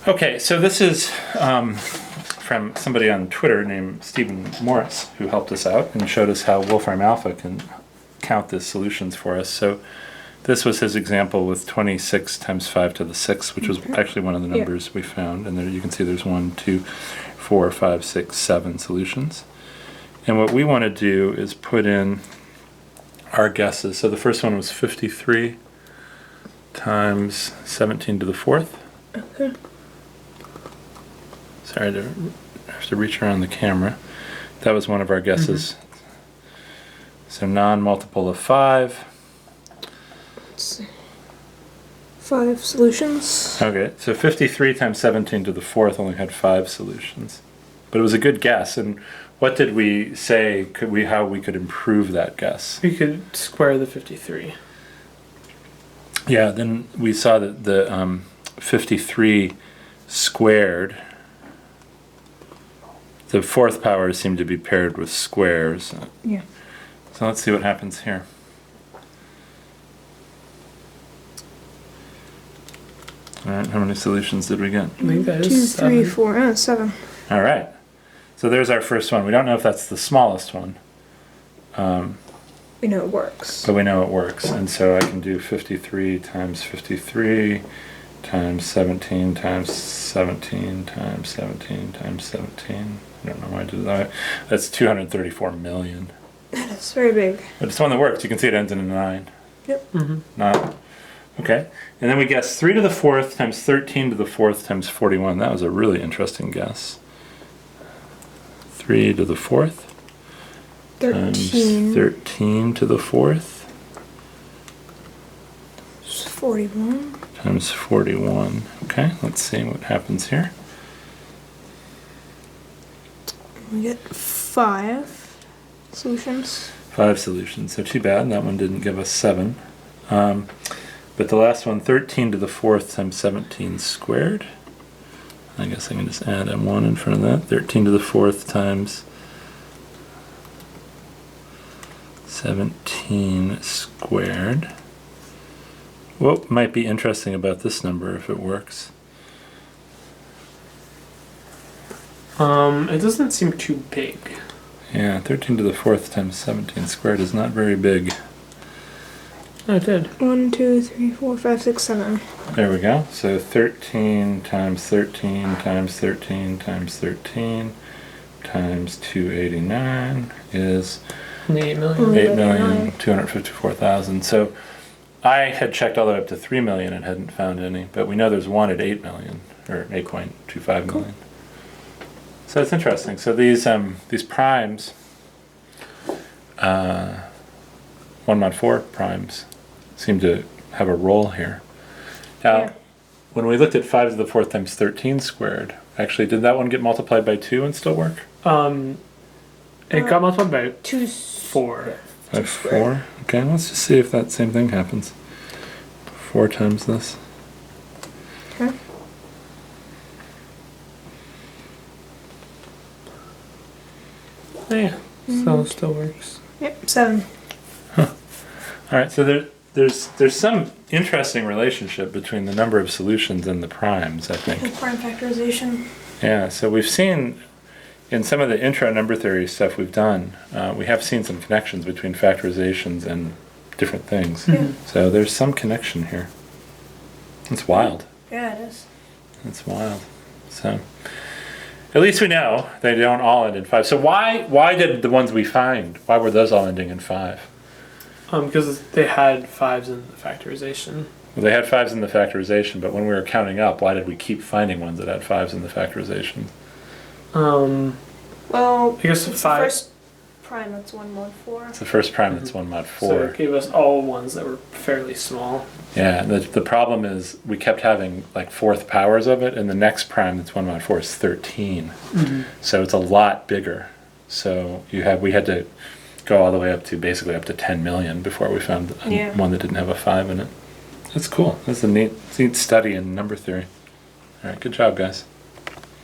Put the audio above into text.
Okay, so this is from somebody on Twitter named Stephen Morris, who helped us out and showed us how Wolfram Alpha can count the solutions for us. So this was his example with 26 times 5 to the 6, which was actually one of the numbers we found. And there you can see there's 1, 2, 4, 5, 6, 7 solutions. And what we want to do is put in our guesses. So the first one was 53 times 17 to the 4th. Okay. Sorry, I have to reach around the camera. That was one of our guesses. So non-multiple of 5. Let's see. 5 solutions. Okay, so 53 times 17 to the 4th only had 5 solutions. But it was a good guess. And what did we say how we could improve that guess? We could square the 53. Yeah, then we saw that the 53 squared, the 4th power seemed to be paired with squares. Yeah. So let's see what happens here. All right, how many solutions did we get? I think that 2, is 3, 7. 4, 7. All right. So there's our first one. We don't know if that's the smallest one. We know it works. But we know it works. And so I can do 53 times 53 times 17 times 17 times 17 times 17. I don't know why I did that. That's 234 million. That is very big. But it's one that works. You can see it ends in a 9. Yep. Not. Okay. And then we guess 3 to the 4th times 13 to the 4th times 41. That was a really interesting guess. 3 to the 4th. 13. Times 13 to the 4th. 41. Times 41. Okay, let's see what happens here. We get 5 solutions. 5 solutions, so too bad. That one didn't give us 7. But the last one, 13 to the 4th times 17 squared. I guess I can just add M1 in front of that. 13 to the 4th times 17 squared. What might be interesting about this number if it works? It doesn't seem too big. Yeah, 13 to the 4th times 17 squared is not very big. Oh, it did. 1, 2, 3, 4, 5, 6, 7. There we go. So 13 times 13 times 13 times 13 times 289 is 8 million. 8,254,000. So I had checked all the way up to 3 million and hadn't found any, but we know there's one at 8 million, or 8.25 million. So it's interesting. So these primes, 1 mod 4 primes, seem to have a role here. Now, when we looked at 5 to the 4th times 13 squared, actually, did that one get multiplied by 2 and still work? It got multiplied by 2, 4. By 4? Okay, let's just see if that same thing happens. 4 times this. Okay. Oh, yeah, so it still works. Yep, 7. All right, so there's some interesting relationship between the number of solutions and the primes, I think. Prime factorization. Yeah, so we've seen in some of the intro number theory stuff we've done, we have seen some connections between factorizations and different things. Yeah. So there's some connection here. It's wild. Yeah, it is. It's wild. So at least we know they don't all end in 5. So why did the ones we find, why were those all ending in 5? Because they had 5s in the factorization. Well, they had 5s in the factorization, but when we were counting up, why did we keep finding ones that had 5s in the factorization? Well, I guess it's 5. the first prime that's 1 mod 4. It's the first prime that's 1 mod 4. So it gave us all ones that were fairly small. Yeah, the problem is we kept having like 4th powers of it, and the next prime that's 1 mod 4 is 13. So it's a lot bigger. So we had to go all the way up to basically up to 10 million before we found one that didn't have a 5 in it. That's cool. That's a neat study in number theory. All right, good job, guys.